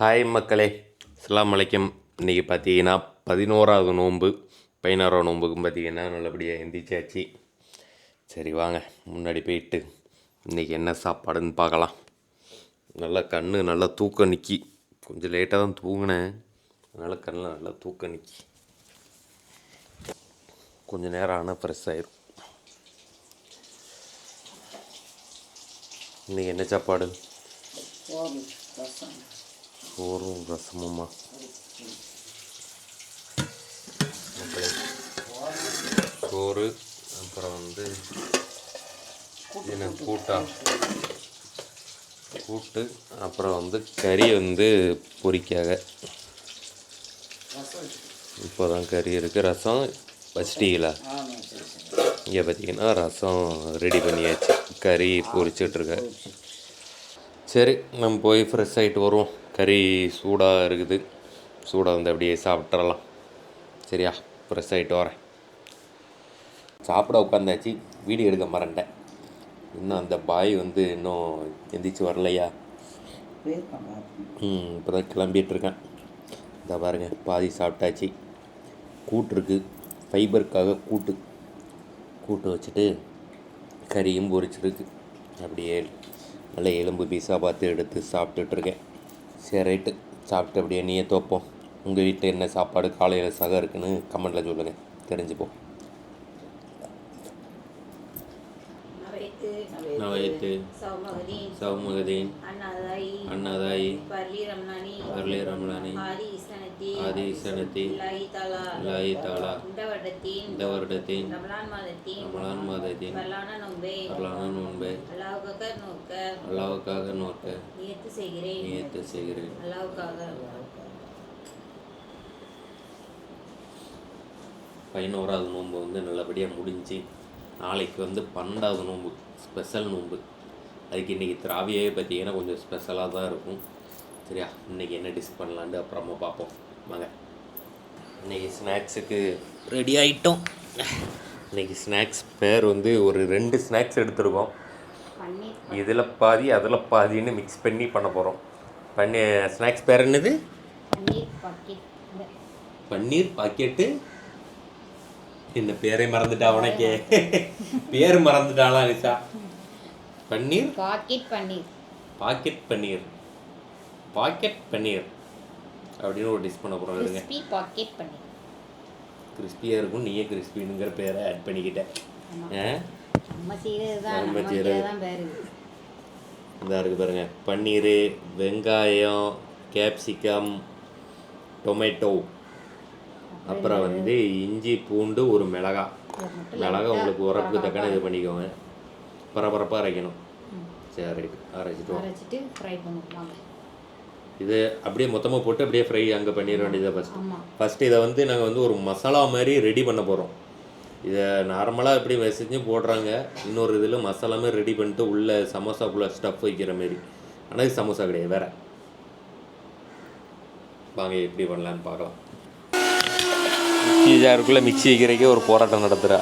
Hi மக்களே, அஸ்ஸலாமு அலைக்கும். இன்றைக்கி பார்த்தீங்கன்னா 11வது நோன்பு. 16வது நோன்புக்கும் பார்த்தீங்கன்னா நல்லபடியாக எந்திரிச்சாச்சு. சரி வாங்க முன்னாடி போயிட்டு இன்றைக்கி என்ன சாப்பாடுன்னு பார்க்கலாம். நல்லா நல்லா தூக்கம் நிற்கி. கொஞ்சம் லேட்டாக தான் தூங்கினேன், அதனால் கண்ணில் நல்லா தூக்கம் நிற்கி. கொஞ்சம் நேரம் ஆனால் ஃப்ரெஷ் ஆயிரும். இன்றைக்கி என்ன சாப்பாடு? சோறும் ரசமுமா? சோறு, அப்புறம் என்ன கூட்டு, அப்புறம் கறி பொரிக்காக. இப்போ தான் கறி இருக்குது. ரசம் வச்சிட்டீங்களா? இங்கே பார்த்தீங்கன்னா ரசம் ரெடி பண்ணியாச்சு, கறி பொரிச்சிட்ருக்கேன். சரி நம்ம போய் ஃப்ரெஷ் ஆகிட்டு வருவோம். கறி சூடாக இருக்குது, சூடாக அப்படியே சாப்பிட்றலாம். சரியா, ஃப்ரெஷ் ஆகிட்டு வரேன். சாப்பிட உட்காந்தாச்சு, வீடியோ எடுக்க மறந்துட்டேன். இன்னும் அந்த பாய் இன்னும் எந்திரிச்சு வரலையா? இப்போ தான் கிளம்பிகிட்ருக்கேன். இதை பாருங்கள், பாதி சாப்பிட்டாச்சு. கூட்டு இருக்குது, ஃபைபருக்காக கூட்டு வச்சுட்டு கறியும் பொரிச்சிருக்கு. அப்படியே நல்ல எலும்பு பீஸாக பார்த்து எடுத்து சாப்பிட்டுட்ருக்கேன். சரி ரைட்டு, சாப்பிட்டு அப்படியே நீயே தோப்போம். உங்கள் வீட்டில் என்ன சாப்பாடு காலையில் சகம் இருக்குன்னு கமெண்டில் சொல்லுங்கள், தெரிஞ்சுப்போம். நவைத்து சௌமகதீன் அன்னதாயி பர்லி ரம்லானி ஆதி இசனத்தி லாயி தாலா இந்த வருடத்தின் ரமலான் மாதத்தின் வரலான நோன்பை அல்லாவுக்காக நோக்க நியத்து செய்கிறேன். அல்லாவுக்காக. 11வது நோன்பு நல்லபடியாக முடிஞ்சு, நாளைக்கு 12வது நோன்பு, ஸ்பெஷல் நோன்பு. அதுக்கு இன்றைக்கி திராவியாவே பார்த்தீங்கன்னா கொஞ்சம் ஸ்பெஷலாக தான் இருக்கும். சரியா, இன்றைக்கி என்ன டிஷ் பண்ணலான்ட்டு அப்புறமா பார்ப்போம் வாங்க. இன்றைக்கி ஸ்நாக்ஸுக்கு ரெடி ஆகிட்டோம். இன்றைக்கி ஸ்நாக்ஸ் பேர் ஒரு 2 ஸ்நாக்ஸ் எடுத்துருக்கோம். இதில் பாதி அதில் பாதின்னு மிக்ஸ் பண்ணி பண்ண போகிறோம். ஸ்நாக்ஸ் பேர் என்னது? பன்னீர் பாக்கெட்டு. என்ன பேரே மறந்துட்டா உனக்கே? பேர் மறந்துட்டாளா நிஷா? பன்னீர் பாக்கெட் பன்னீர் அப்படின்னு ஒரு டிஷ் பண்ண போகிறோம். இருங்க, கிறிஸ்பியாக இருக்கும். நீயே கிறிஸ்பின்னுங்கிற பேரை ஆட் பண்ணிக்கிட்டேன். இந்த இருக்குது பாருங்க, பன்னீர், வெங்காயம், கேப்சிகம், டொமேட்டோ, அப்புறம் இஞ்சி பூண்டு, ஒரு மிளகாய் உங்களுக்கு உரப்புக்கு தக்கன இது பண்ணிக்கோங்க. பரபரப்பாக அரைக்கணும். சரி, அரைச்சிட்டு ஃப்ரை பண்ணுவோம். இது அப்படியே மொத்தமாக போட்டு அப்படியே ஃப்ரை அங்கே பண்ணிட வேண்டியது. ஃபஸ்ட்டு இதை நாங்கள் ஒரு மசாலா மாதிரி ரெடி பண்ண போகிறோம். இதை நார்மலாக எப்படி செஞ்சு போடுறாங்க, இன்னொரு இதில் மசாலா மாதிரி ரெடி பண்ணிட்டு உள்ளே சமோசாக்குள்ளே ஸ்டஃப் வைக்கிற மாரி. ஆனால் இது சமோசா கிடையாது, வேறு. வாங்க எப்படி பண்ணலான்னு பார்க்கலாம். மிக்சி ஜாருக்குள்ளே மிக்சி வைக்கிறதுக்கே ஒரு போராட்டம் நடத்துகிறா.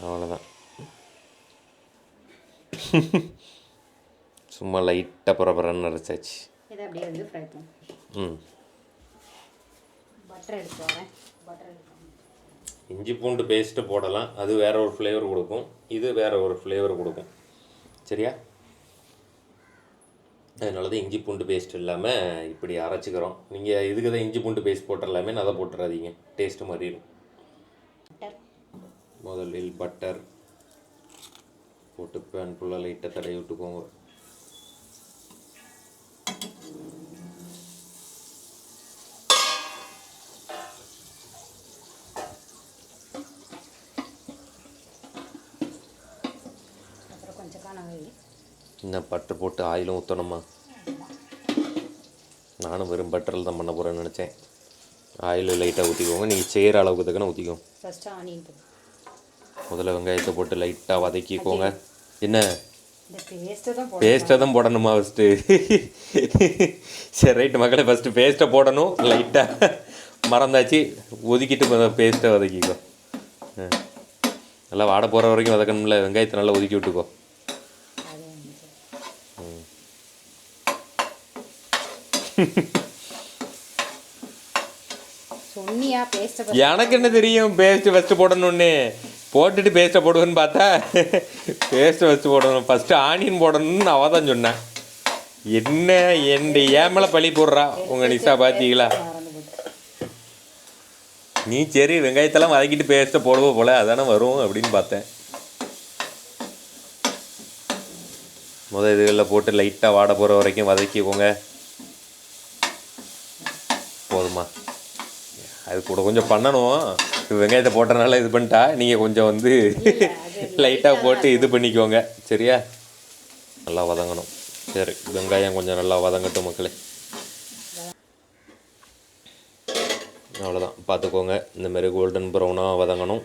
அவ்வளோதான். சும்மா லைட்டாக பரபரன்னு அரைச்சாச்சு. இஞ்சி பூண்டு பேஸ்ட்டு போடலாம், அது வேறு ஒரு ஃப்ளேவர் கொடுக்கும், இது வேறு ஒரு ஃப்ளேவர் கொடுக்கும். சரியா, அதனால தான் இஞ்சி பூண்டு பேஸ்ட் இல்லாமல் இப்படி அரைச்சிக்கிறோம். நீங்கள் இதுக்கு தான் இஞ்சி பூண்டு பேஸ்ட் போட்டுடலாமே, அதை போட்டுறாதீங்க, டேஸ்ட்டு மாறிடும். முதலில் பட்டர் போட்டு பேன் ஃபுல்லாக லைட்டாக தடவி விட்டுக்கோங்க. இன்னும் பட்டர் போட்டு ஆயிலும் ஊற்றணுமா? நானும் வெறும் பட்டரில் தான் பண்ண போகிறேன்னு நினச்சேன். ஆயில் லைட்டாக ஊற்றிக்கோங்க, நீங்கள் செய்கிற அளவுக்கு தக்கன ஊற்றிக்கோங்க. முதல்ல வெங்காயத்தை போட்டு லைட்டாக வதக்கிக்கோங்க. என்ன பேஸ்ட்டை தான் போடணுமா ஃபஸ்ட்டு? சரி ரைட்டு மக்களே, ஃபஸ்ட்டு பேஸ்ட்டை போடணும். லைட்டாக மறந்தாச்சு, ஒதுக்கிட்டு பேஸ்ட்டை வதக்கிக்கோ. நல்லா வாட போகிற வரைக்கும் வதக்கணும்ல. வெங்காயத்தை நல்லா ஒதுக்கி விட்டுக்கோ. சொன்னியா பேஸ்ட்? எனக்கு என்ன தெரியும் பேஸ்ட்டு ஃபஸ்ட்டு போடணுன்னு. போட்டுட்டு பேஸ்ட்டை போடுவேன்னு பார்த்தா பேஸ்ட்டு ஃபஸ்ட்டு போடணும், ஃபஸ்ட்டு ஆனியன் போடணும்னு அவள் தான் சொன்னேன். என்ன ஏன் மேலே பழி போடுறா உங்கள் நிஷா, பார்த்தீங்களா? நீ சரி வெங்காயத்தெல்லாம் வதக்கிட்டு பேஸ்ட்டை போடுவோம் போல், அதானே வரும் அப்படின்னு பார்த்தேன். இதுகளில் போட்டு லைட்டாக வாட போகிற வரைக்கும் வதக்கிக்கோங்க. போதுமா? அது கூட கொஞ்சம் பண்ணணும். வெங்காயத்தை போட்டனால இது பண்ணிட்டா, நீங்கள் கொஞ்சம் வந்து லைட்டாக போட்டு இது பண்ணிக்கோங்க. சரியா? நல்லா வதங்கணும். சரி, வெங்காயம் கொஞ்சம் நல்லா வதங்கட்டும் மக்களே. அவ்வளோதான், பார்த்துக்கோங்க. இந்தமாரி கோல்டன் ப்ரௌனாக வதங்கணும்.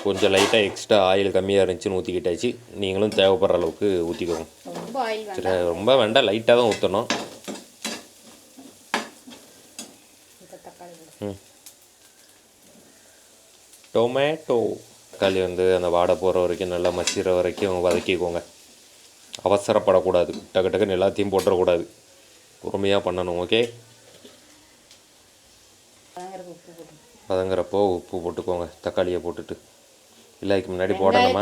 கொஞ்சம் லைட்டாக எக்ஸ்ட்ரா ஆயில் கம்மியாக இருந்துச்சுன்னு ஊற்றிக்கிட்டாச்சு. நீங்களும் தேவைப்படுற அளவுக்கு ஊற்றிக்கோங்க. சரி, ரொம்ப வேண்டாம், லைட்டாக தான் ஊற்றணும். டொமேட்டோ தக்காளி வந்து அந்த வாடை போகிற வரைக்கும் நல்லா மசிகிற வரைக்கும் வதக்கிக்கோங்க. அவசரப்படக்கூடாது, டக்கு டக்குன்னு எல்லாத்தையும் போட்டுறக்கூடாது, பொறுமையாக பண்ணணும். ஓகே, வதங்குறப்போ உப்பு போட்டுக்கோங்க. தக்காளியை போட்டுட்டு, இல்லை அதுக்கு முன்னாடி போடணுமா?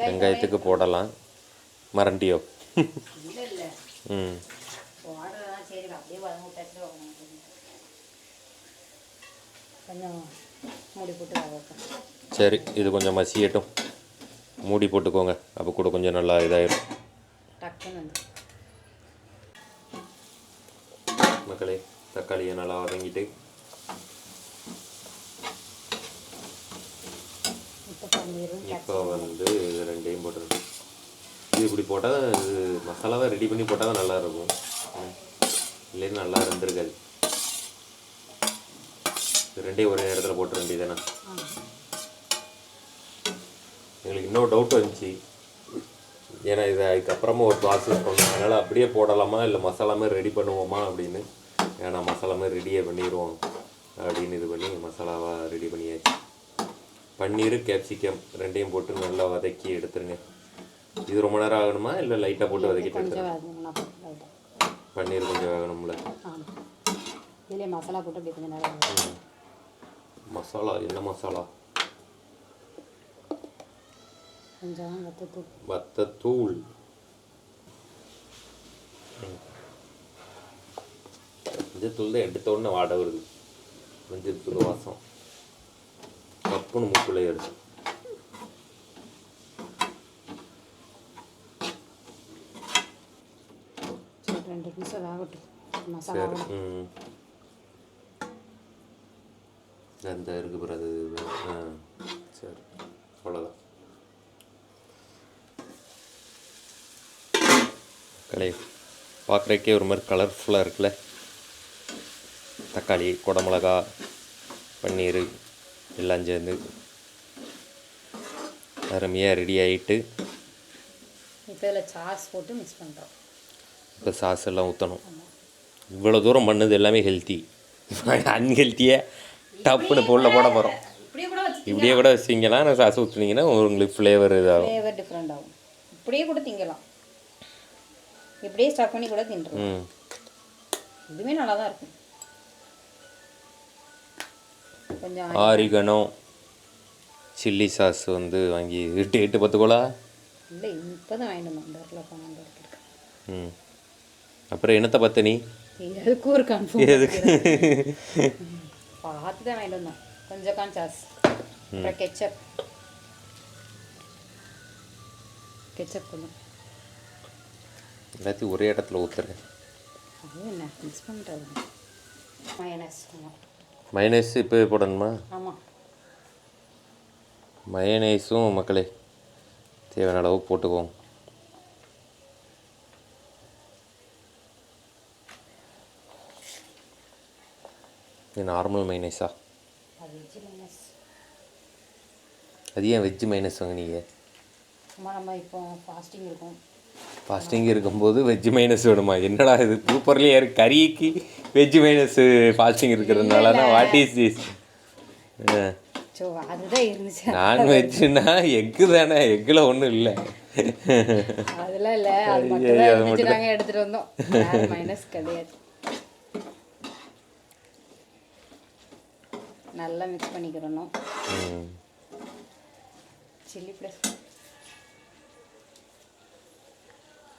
வெங்காயத்துக்கு போடலாம். மறண்டியோ? ம், சரி, இது கொஞ்சம் மசியட்டும், மூடி போட்டுக்கோங்க. அப்போ கூட கொஞ்சம் நல்லா இதாயிடும் மக்களே. தக்காளியை நல்லா வதங்கிட்டு இப்போ வந்து ரெண்டையும் போட்டுருங்க. இது இப்படி போட்டால் தான் இது மசாலாவை ரெடி பண்ணி போட்டால் தான் நல்லா இருக்கும், இல்லைன்னு நல்லா இருந்திருக்காது. ரெண்டையும் ஒரே நேரத்தில் போட்டு வேண்டியதானே. எங்களுக்கு இன்னொரு டவுட் வந்துச்சு, ஏன்னா இதை அதுக்கப்புறமா ஒரு ப்ராசஸ் பண்ணோம், அதனால் அப்படியே போடலாமா இல்லை மசாலாமே ரெடி பண்ணுவோமா அப்படின்னு. ஏன்னா மசாலாமே ரெடியே பண்ணிடுவோம் அப்படின்னு இது பண்ணி மசாலாவாக ரெடி பண்ணியாச்சு. பன்னீர் கேப்சிகம் ரெண்டையும் போட்டு நல்லா வதக்கி எடுத்துருங்க. இது ரொம்ப நேரம் ஆகணுமா இல்லை லைட்டாக போட்டு வதக்கிட்டு எடுத்துருங்க? பன்னீர் கொஞ்சம் வேகணும்ல. இதிலே மசாலா போட்டு அப்படி கொஞ்சம் நேரம். மசாலா என்ன மசாலா? கொஞ்சம் வத்தத்தூள். மஞ்சத்தூள் தான் எடுத்த உடனே வாட வருது. மஞ்சத்தூள் வாசம் கப்புன்னு முக்குள்ளே எடுத்து. சரி, 2 நிமிஷம் ஆகட்டும் மசாலா. இந்த இருக்கு பிறகு. சரி, அவ்வளோதான். கலை பார்க்குறக்கே ஒரு மாதிரி கலர்ஃபுல்லாக இருக்குல்ல. தக்காளி, குடமிளகா, பன்னீர் எல்லாம் சேர்ந்து அருமையாக ரெடி ஆகிட்டு இப்போ இதில் சாஸ் போட்டு மிக்ஸ் பண்ணுறோம். இப்போ சாஸ் எல்லாம் ஊற்றணும். இவ்வளோ தூரம் பண்ணது எல்லாமே ஹெல்த்தி. அன்ஹெல்த்தியே டப்புன்னு பொருளை போட போகிறோம். இப்படியே கூட வச்சிங்கன்னா நான் சாஸ் ஊற்றுனீங்கன்னா உங்களுக்கு ஃப்ளேவர் இதாகும், ஃப்ளேவர் டிஃப்ரெண்ட் ஆகும். இப்படியே கூட திங்கலாம், இப்படியே ஸ்டார்ட் பண்ணி கூட தின்றும். இதுவுமே நல்லா தான் இருக்கும். கொஞ்சம் ஆரிகனோ சில்லி சாஸ் வந்து வாங்கி டேட்டு பார்த்துக்கோளா? இல்லை, இப்போ தான் வாங்கிட்டு வந்தோம். அப்புறம் என்னத்தை பார்த்த நீ? எதுக்கும் ஒரு கன்ஃபார்ம் எதுக்கு பார்த்து தான் வாங்கிட்டு வந்தோம். கொஞ்சம் சாஸ், அப்புறம் கெச்சப் கொஞ்சம் எல்லாத்தையும் ஒரே இடத்துல ஊற்றுறேன். அது என்ன மிக்ஸ் பண்ணுறது? மயனேஸ் இப்போ போடணுமா? ஆமாம், மயனேஸும் மக்களே தேவையான அளவு போட்டுக்குவோம். இது நார்மல் மைனஸா? அது ஏன் வெஜ்ஜு மைனஸ் வாங்கினீங்க? நம்ம இப்போ ஃபாஸ்டிங் இருக்கும். ஃபாஸ்டிங் இருக்கும்போது வெஜ்ஜு மைனஸ் வேணுமா? என்னடா இது சூப்பர்லேயே கறிக்கு வெஜ்ஜு மைனஸ் ஃபாஸ்டிங் இருக்கிறதுனால தான். What is this? அதுதான் இருந்துச்சு. நான்வெஜ்ஜுனா எக்கு தானே, எக்கில் ஒன்றும் இல்லை. அதெல்லாம் இல்லை, அது மட்டும் தான் எடுத்துகிட்டு வந்தோம். மைனஸ் கிடையாது. நல்லா மிக்ஸ் பண்ணிக்கிறணும். ம் சில்லி ப்ளஸ்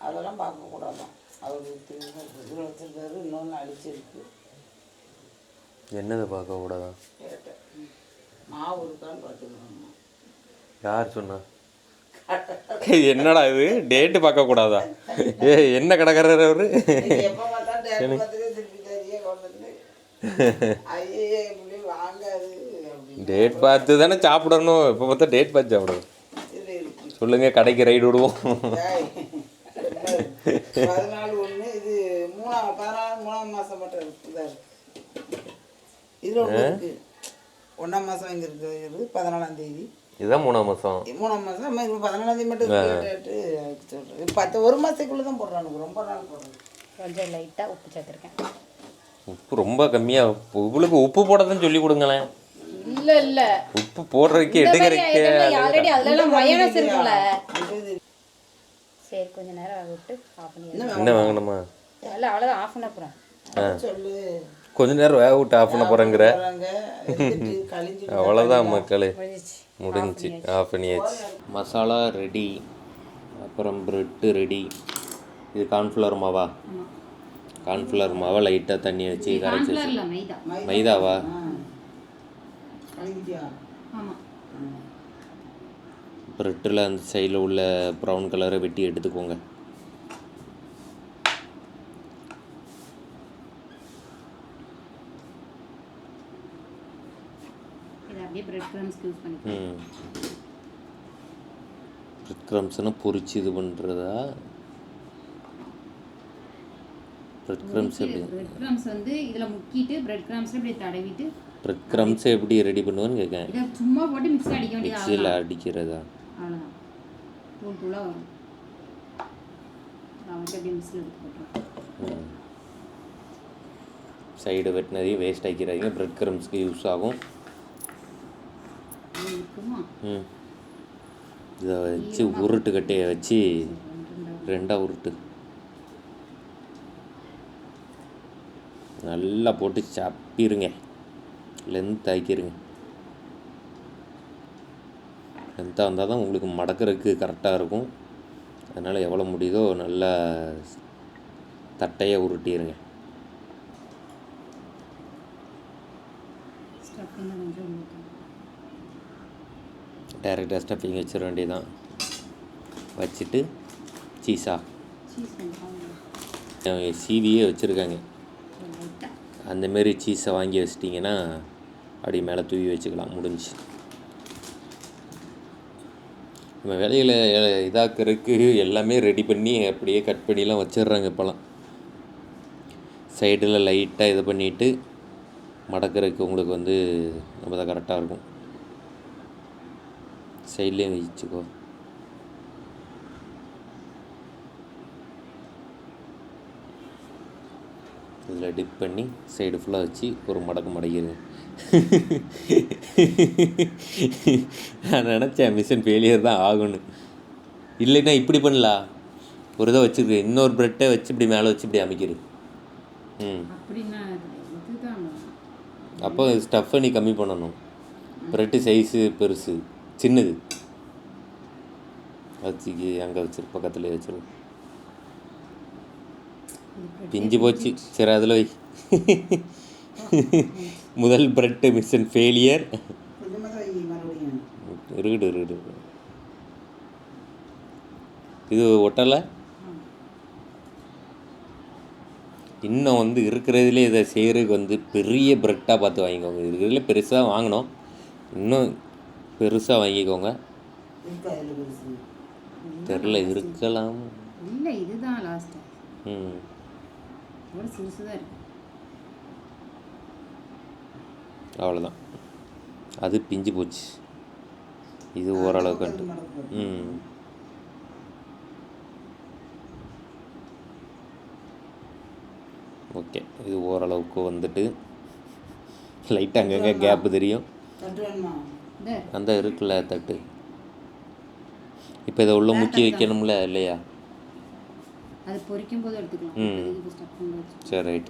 அதெல்லாம் பார்க்கக்கூடாதான். அவர் இதில் வச்சுருக்காரு, இன்னொன்று அடிச்சிருக்கு. என்னதை பார்க்கக்கூடாதா? கேட்டேன், மாவு இருக்கான்னு பார்த்துக்கணும். யார் சொன்னா? என்னடா இது டேட்டு பார்க்கக்கூடாதா? என்ன கடைக்காரர் அவரு? எப்போ பார்த்தா டேட் பார்த்துட்டு திருப்பி தரியே கொண்டு ஐயே இப்படி வாங்காது அப்படின்னு டேட் பார்த்து தானே சாப்பிடணும். இப்போ பார்த்தா டேட் பார்த்து சாப்பிடணும். இது இருக்கு. சொல்லுங்க, கடைக்கு ரைடு விடுவோம். 14/1 இது 3 மாதம் மட்டும் இருக்குதா இருக்கு. இதில் ஒன்று இருக்குது, 1ஆம் மாதம் இங்கே இருக்குது 14ஆம் தேதி. இதுதான் 3ஆம் மாதம். 3ஆம் மாதம் இப்போ 14ஆம் தேதி மட்டும் கேட்டு சொல்கிறேன். 1 மாதத்துக்குள்ளே தான் போடுறானுங்க, ரொம்ப நாள் போடுறது. கொஞ்சம் லைட்டாக உப்பு சேர்த்துருக்கேன். உப்பு ரொம்ப கம்மியாக, உங்களுக்கு உப்பு போட தான் சொல்லி கொடுங்களேன். இல்லை இல்லை, உப்பு போடுறதுக்கு எடுக்கிறதுக்கு ஆல்ரெடி அதுலலாம் மயோனைஸ் இருக்குல்ல. இது சரி, கொஞ்ச நேரம் விட்டு ஆஃப் பண்ணி என்ன வாங்கணுமா? இல்லை, அவ்வளோதான், ஆஃப் பண்ண போகிறேன். சொல்லு. கொஞ்ச நேரம் வேக விட்டு ஆஃப் பண்ண போகிறேங்கிற. கழிஞ்சு அவ்வளோதான் மக்களே, முடிஞ்சிச்சு. முடிஞ்சிச்சு, ஆஃப் பண்ணியாச்சு. மசாலா ரெடி, அப்புறம் ப்ரெட்டு ரெடி. இது கார்ன்ஃப்ளவர் மாவா? கார்ன்ஃப்ளவர் மாவை லைட்டாக தண்ணி வச்சு கரைச்சி வச்சு. இல்லை, மைதா. மைதாவா? கழிஞ்சியா? ஆமாம். ப்ரெட்டில் அந்த சைடில் உள்ள ப்ரௌன் கலரை வெட்டி எடுத்துக்கோங்க. இதை அப்படியே பிரெட் க்ரம்ஸ்க்கு யூஸ் பண்ணிக்கலாம். பிரெட் க்ரம்ஸ்னால் பொரிச்சு இது பண்ணுறதா? பிரெட் க்ரம்ஸ் எப்படி? பிரெட் க்ரம்ஸ் வந்து இதில் முக்கிட்டு பிரெட் க்ரம்ஸ் இப்படி தடவிட்டு. பிரெட் க்ரம்ஸை எப்படி ரெடி பண்ணுவேன்னு கேட்கேன். இதை சும்மா போட்டு மிக்ஸில் அடிக்க வேண்டியது. மிக்சியில் அடிக்கிறதா? அவ்வளோதான், தூள் தூளாக வரும். நான் வந்து அப்படியே மிக்ஸில் எடுத்து போட்டுருவேன். சைடு வெட்டினதையும் வேஸ்ட் ஆக்கிடாதீங்க, பிரெட் க்ரம்ஸ்க்கு யூஸ் ஆகும். இருக்குமா? இதை வச்சு உருட்டு கட்டையை வச்சு 2ஆ உருட்டு நல்லா போட்டு சப்பிடுங்க. லென்த் ஆக்கிடுங்க. லென்த்தாக வந்தால் தான் உங்களுக்கு மடக்கிறதுக்கு கரெக்டாக இருக்கும். அதனால் எவ்வளோ முடியுதோ நல்லா தட்டையாக உருட்டிடுங்க. டைரெக்டாக ஸ்டஃபிங் வச்சிட வேண்டியதான். வச்சுட்டு சீஸா சீவியே வச்சுருக்காங்க. அந்தமாரி சீஸை வாங்கி வச்சிட்டிங்கன்னா அப்படி மேலே தூவி வச்சுக்கலாம். முடிஞ்சு. நம்ம வேலையில் இதாக்கிறதுக்கு எல்லாமே ரெடி பண்ணி அப்படியே கட் பண்ணிலாம் வச்சிடுறாங்க இப்போலாம். சைடில் லைட்டாக இது பண்ணிவிட்டு மடக்கிறதுக்கு உங்களுக்கு வந்து நம்ம தான் கரெக்டாக இருக்கும். சைட்லேயும் வச்சுக்கோ. இதில் டிப் பண்ணி சைடு ஃபுல்லாக வச்சு ஒரு மடக்கு மடக்கிடுங்க. நான் நினச்சேன் மிஷின் ஃபெயிலியர் தான் ஆகணும். இல்லைன்னா இப்படி பண்ணலாம், ஒரு இதை வச்சுருக்கு, இன்னொரு ப்ரெட்டை வச்சு இப்படி மேலே வச்சு இப்படி அமைக்கிறது. அப்போ ஸ்டஃப்பை நீ கம்மி பண்ணணும். ப்ரெட்டு சைஸு பெருசு, சின்னது வச்சுக்கி அங்கே வச்சிரு, பக்கத்துலேயே வச்சிரு. பிஞ்சு போச்சு. சரி, அதில் வை. முதல் ப்ரெட்டு மிஷன் ஃபெயிலியர். இருக்குது. இது ஒட்டலை. இன்னும் வந்து இருக்கிறதுலே இதை செய்கிறதுக்கு வந்து பெரிய ப்ரெட்டாக பார்த்து வாங்கிக்கோங்க. இருக்கிறதுல பெருசாக வாங்கினோம், இன்னும் பெருசாக வாங்கிக்கோங்க. தெரில, இருக்கலாம். இல்லை, இதுதான் லாஸ்ட்டு. சிறுசு தான் இருக்கு. அவ்வளோதான், அது பிஞ்சு போச்சு. இது ஓரளவுக்கு ஓகே. இது ஓரளவுக்கு வந்துட்டு லைட்டாக அங்கங்கே கேப்பு தெரியும். அந்த இருக்குல்ல தட்டு, இப்போ இதை உள்ள முக்கி வைக்கணும்ல இல்லையா? அது பொரிக்கும் போது எடுத்துக்கலாம். சரி, ரைட்.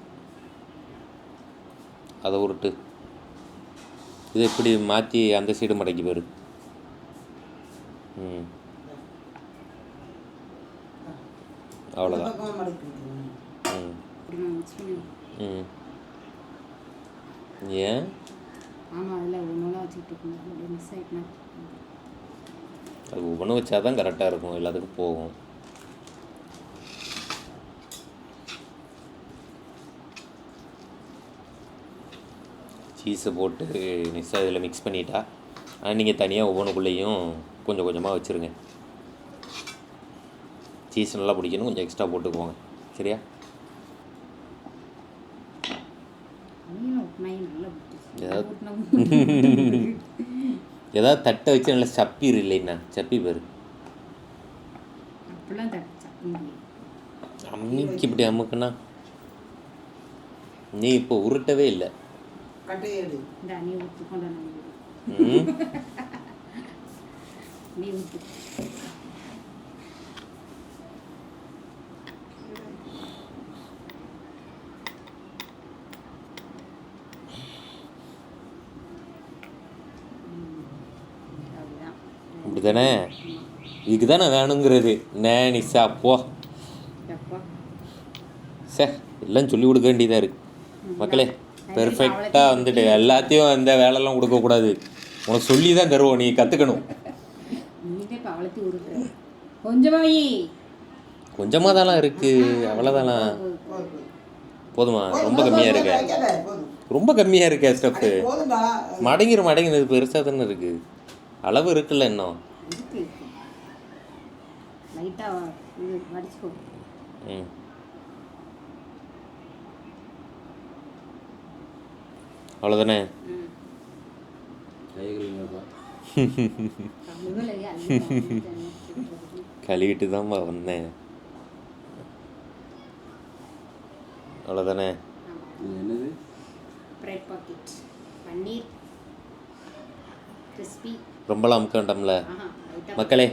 அதை உருட்டு. இது எப்படி மாற்றி அந்த சைடு மடக்கி பாரு. ம், அவ்வளோதான். பக்கமாக மடக்கி விட்டுருவேன். ம் இப்படி நான் மிக்ஸ் பண்ணி ம் ஏன் ஆமாம் அதில் ஒன்றா வச்சுக்கிட்டு இருக்கணும். அப்படி மிஸ் ஆகிட்டுனா அது ஒவ்வொன்றும் வச்சா தான் கரெக்டாக இருக்கும், எல்லாத்துக்கும் போகும். சீஸை போட்டு மிக்ஸாக இதில் மிக்ஸ் பண்ணிட்டா, ஆனால் நீங்கள் தனியாக ஒவ்வொன்றுக்குள்ளேயும் கொஞ்சம் கொஞ்சமாக வச்சுருங்க. சீஸ் நல்லா பிடிக்கணும், கொஞ்சம் எக்ஸ்ட்ரா போட்டுக்குவோங்க. சரியா? ஏதாவது தட்டை வச்சு நல்லா சப்பீர் இல்லைண்ணா, சப்பி பாரு. அப்படிலாம் தடுச்சா அம்மிக்கு இப்படி அமுக்குண்ணா, நீ இப்போ உருட்டவே இல்லை. கட்டையடி இந்த நீ ஊற்றி கொண்டு ம் நீ ஊற்றி அப்படி தானே, இதுக்கு தானே வேணுங்கிறது. நிஷா போ எப்போ சார், எல்லாம் சொல்லி கொடுக்க வேண்டியதாக இருக்குது மக்களே. பெர்ஃபெக்டாக வந்துட்டு எல்லாத்தையும் அந்த வேலைலாம் கொடுக்கக்கூடாது, உனக்கு சொல்லி தான் தருவோம், நீ கற்றுக்கணும். நீதே இப்போ அவளத்தி உருட்டுற கொஞ்சமாக கொஞ்சமாக தானே இருக்குது, அவ்வளோதானா? போதுமா? ரொம்ப கம்மியாக இருக்க, வைக்காத, போதும். ரொம்ப கம்மியாக இருக்க ஸ்டெப்பு. போதும்டா. மடங்கிரு பெருசாக தானே இருக்குது, அளவு இருக்குல்ல இன்னும். இருக்கு லைட்டாக இது வடிச்சுக்கோ. ம் அவ்வளோதானே? கழுவிட்டு தான்ப்பா வந்தேன். அவ்வளோதானே? என்னது பிரெட் பாக்கெட் பன்னீர் கிறிஸ்பி. ரொம்பலாம் அமுக்க வேண்டாம்ல மக்களே.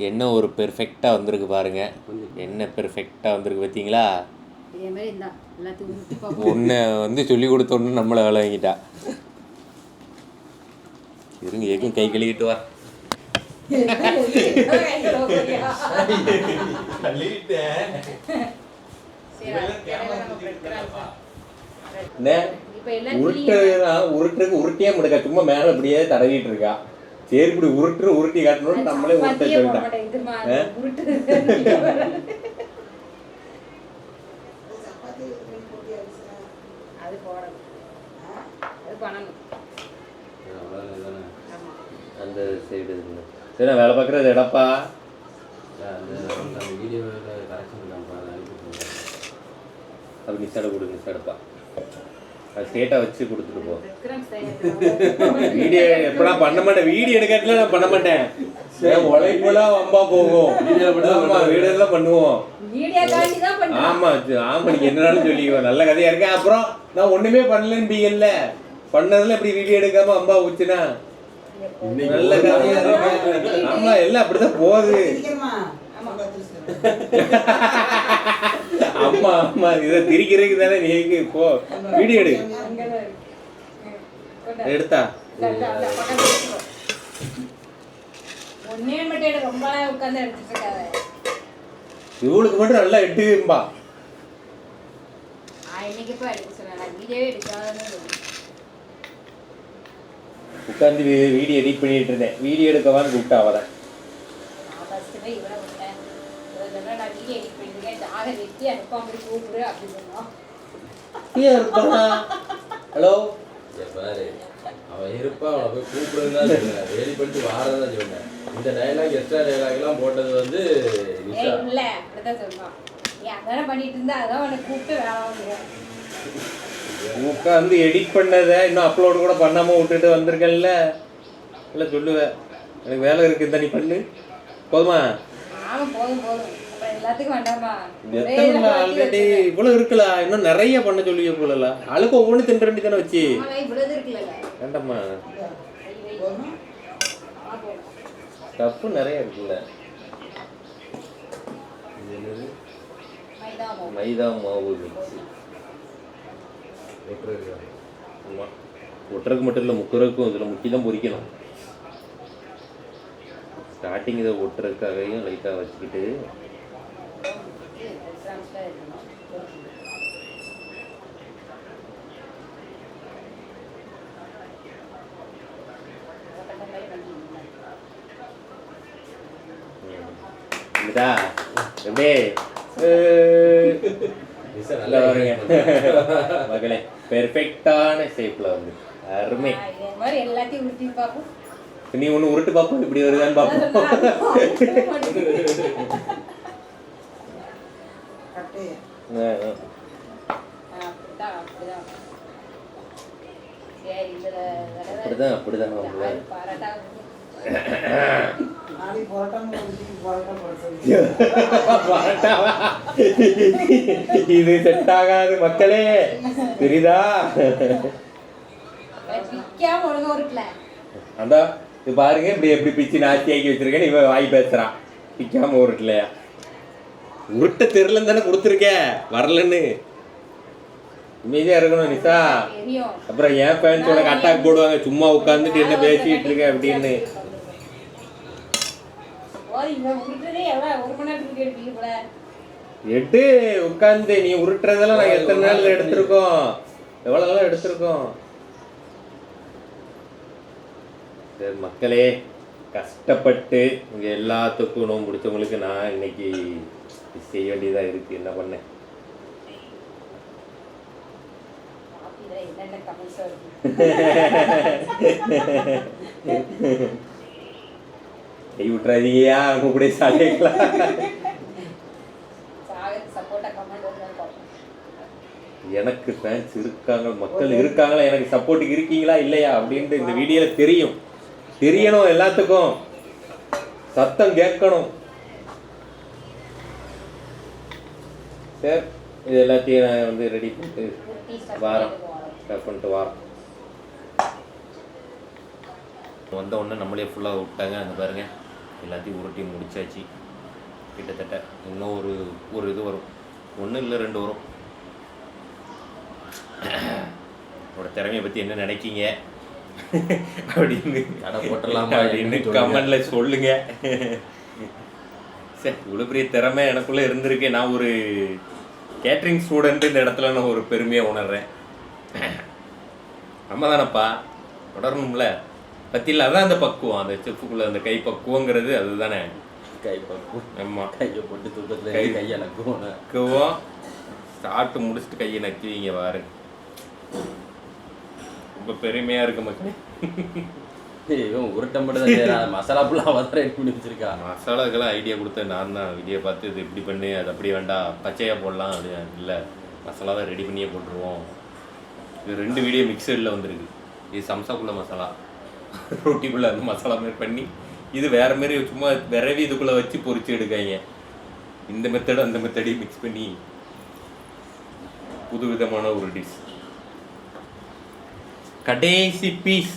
என்ன ஒரு பெர்ஃபெக்டாக வந்திருக்கு பாருங்க, என்ன பெர்ஃபெக்டாக வந்திருக்கு பார்த்தீங்களா? இதே மாதிரி இருந்தா எல்லாத்தையும் உருட்டி பார்ப்போம். ஒன்று வந்து சொல்லி கொடுத்தோன்னு நம்மளை வேலை வாங்கிட்டா. இருங்க, ஏக்கும் கை கழுவிட்டு வா. உருட்டுறதுக்கு உருட்டியே முடுக்க, சும்மா மேலே அப்படியே தடவிட்டு இருக்கா. சரி, இப்படி உருட்டி காட்டணும்னு நம்மளே உருட்ட சொல்லிட்டான். அது போடணும், அது பண்ணணும். அந்த சைடு சரி, நான் வேலை பார்க்குறது எடப்பா. அந்த வீடியோவில் கரெக்ஷன் அப்படி நிசாடை கொடு, நிசாடப்பா. அது ஸ்டேட்டாக வச்சு கொடுத்துட்டு போ. வீடியோ எப்படா பண்ண மாட்டேன், வீடியோ எடுக்கிறதுல நான் பண்ண மாட்டேன். உழைப்பெல்லாம் வம்பா போகும். வீடியோலாம் பண்ணுவோம். ஆமா ஆமா, நீங்க என்னனாலும் சொல்லிக்குவோம், நல்ல கதையா இருக்கேன். அப்புறம் நான் ஒண்ணுமே பண்ணலன்னு பண்ணதுல இப்படி வீடியோ எடுக்காம அம்பா ஊச்சுனா நல்ல கதையா இருக்கு. ஆமா, எல்லாம் அப்படிதான் போகுது. அம்மா அம்மா இதை திரிக்கிறதுக்கு தானே நீ போ, வீடியோ எடு. எடுத்தா இவளுக்கு மட்டும் நல்லா எட்டும்பா. உட்காந்து வீடியோ எடிட் பண்ணிட்டு இருந்தேன், வீடியோ எடுக்கவான்னு கூப்பிட்டா அவதான். ஹலோ பாரு, அவன் இருப்பா, அவனை போய் கூப்பிடுறதுதான் சொன்னேன், வேலி பண்ணிட்டு வாரதான் சொன்னேன். இந்த டைலாக் எக்ஸ்ட்ரா டைலாக் எல்லாம் போட்டது வந்து நிஷா. உட்காந்து எடிட் பண்ணதை இன்னும் அப்லோடு கூட பண்ணாம விட்டுட்டு வந்திருக்கேன்ல, இல்லை சொல்லுவேன். எனக்கு வேலை இருக்கு, இந்த நீ பண்ணு போதுமா? ஆல்ரெடி இவ்வளவு இருக்கலாம், இன்னும் நிறைய பண்ண சொல்லி போல. அழுக்க ஒவ்வொன்று தின்ற வேண்டி தானே வச்சு வேண்டாமா? தப்பு நிறைய இருக்குல்ல. மைதா மாவு மிக்ஸ். போட்டுருக்கா? ஆமா. ஒட்டுறதுக்கு மட்டும் இல்லை முக்குறதுக்கும் இதில் முக்கி தான் பொரிக்கணும். ஸ்டார்டிங் இதை ஒட்டுறதுக்காகவும் லைட்டாக வச்சுக்கிட்டு இதா எப்படியே நல்லா வருங்க மகளே. பெர்ஃபெக்டான ஷேப்பில் வந்து அருமை. இதே மாதிரி எல்லாத்தையும் உருட்டி பார்ப்போம். நீ ஒன்று உருட்டு பார்ப்போம் இப்படி வருதான்னு பார்ப்போம். கட்டையை அப்படிதான் அப்படிதான். சரி அப்படிதான் அப்படிதான் பாராட்டா நாளைக்கு பரோட்டா படிச்சது இது செட் ஆகாது மக்களே, தெரியுதா? விற்காம ஒழுங்கா உருட்டல. அந்த இது பாருங்க இப்படி எப்படி பிச்சு நாச்சி ஆக்கி வச்சிருக்கேன்னு இவன் வாய் பேசுறான். பிக்காம உருட்டலையா? உருட்ட தெரியலன்னு தானே கொடுத்துருக்கேன், வரலன்னு. இமேஜா இருக்கணும் நிசா. தெரியும். அப்புறம் என் ஃபேன்ஸ் உனக்கு அட்டாக் போடுவாங்க, சும்மா உட்காந்துட்டு என்ன பேசிட்டு இருக்க அப்படின்னு. உருட்டுறதே எவ்வளவு 1 மணி நேரத்துக்கு எடுப்பீங்க போல. எட்டு உட்காந்து நீ உருட்டுறதெல்லாம் நாங்கள் எத்தனை நாள் எடுத்திருக்கோம், எவ்வளோலாம் எடுத்திருக்கோம். சரி மக்களே, கஷ்டப்பட்டு இங்கே எல்லாத்துக்கும் நோம்பு பிடிச்சவங்களுக்கு நான் இன்னைக்கு செய்ய வேண்டியதாக இருக்குது. என்ன பண்ணேன்? என்னென்ன கமெண்ட்ஸ் வருது. கை விட்டுறாதீங்கயா, அவங்க கூட சாலைக்கலாம். சப்போர்ட்டா கமெண்ட் வருது பார்ப்போம். எனக்கு ஃபேன்ஸ் இருக்காங்க, மக்கள் இருக்காங்களா, எனக்கு சப்போர்ட்டுக்கு இருக்கீங்களா இல்லையா அப்படின்ட்டு இந்த வீடியோவில் தெரியும், தெரியணும். எல்லாத்துக்கும் சத்தம் கேட்கணும். சரி, இது எல்லாத்தையும் நான் வந்து ரெடி பண்ணிட்டு வாரம் ஸ்டார்ட் பண்ணிட்டு வாரம் வந்த உடனே நம்மளே ஃபுல்லாக விட்டாங்க. அந்த பாருங்க எல்லாத்தையும் உருட்டி முடிச்சாச்சு. கிட்டத்தட்ட இன்னும் ஒரு இது வரும், 1 இல்லை 2 வரும். உங்களோட திறமையை பற்றி என்ன நினைக்கிங்க அப்படின்னு கடை போட்டலாமா அப்படின்னு கமெண்ட்ல சொல்லுங்க. சரி, இவ்வளோ பெரிய திறமை எனக்குள்ளே இருந்திருக்கு. நான் ஒரு கேட்ரிங் ஸ்டூடெண்ட் இந்த இடத்துல நான் ஒரு பெருமையாக உணர்றேன். நம்ம தானப்பா தொடரணும்ல பற்றியில். அதான் அந்த பக்குவம், அந்த செஃப்புக்குள்ளே அந்த கை பக்குவங்கிறது அதுதானே. கை பக்குவம். ஆமாம், கையை போட்டு தூக்கத்தில் கையை நக்குவோம். நக்குவோம். சாப்பிட்டு முடிச்சுட்டு கையை நக்குவீங்க பாரு. ரொம்ப பெருமையாக இருக்கு மக்களே. இவன் உருட்டை மட்டும் தான் செய்யறான், மசாலா ஃபுல்லாக அவன் ரெடி பண்ணி வச்சிருக்கா. மசாலாக்கெல்லாம் ஐடியா கொடுத்தேன் நான் தான். வீடியோ பார்த்து இது இப்படி பண்ணு, அது அப்படி வேண்டாம், பச்சையாக போடலாம் அப்படி இல்லை, மசாலாவை ரெடி பண்ணியே போட்டுருவோம். இது 2 வீடியோ மிக்சரில் வந்துருக்கு. இது சம்சாக்குள்ள மசாலா, ரொட்டிக்குள்ளே அந்த மசாலா மாரி பண்ணி, இது வேறு மாரி சும்மா விரவி இதுக்குள்ளே வச்சு பொரிச்சு எடுக்காங்க. இந்த மெத்தடு அந்த மெத்தடையும் மிக்ஸ் பண்ணி புது விதமான ஒரு டிஷ். கடைசி பீஸ்.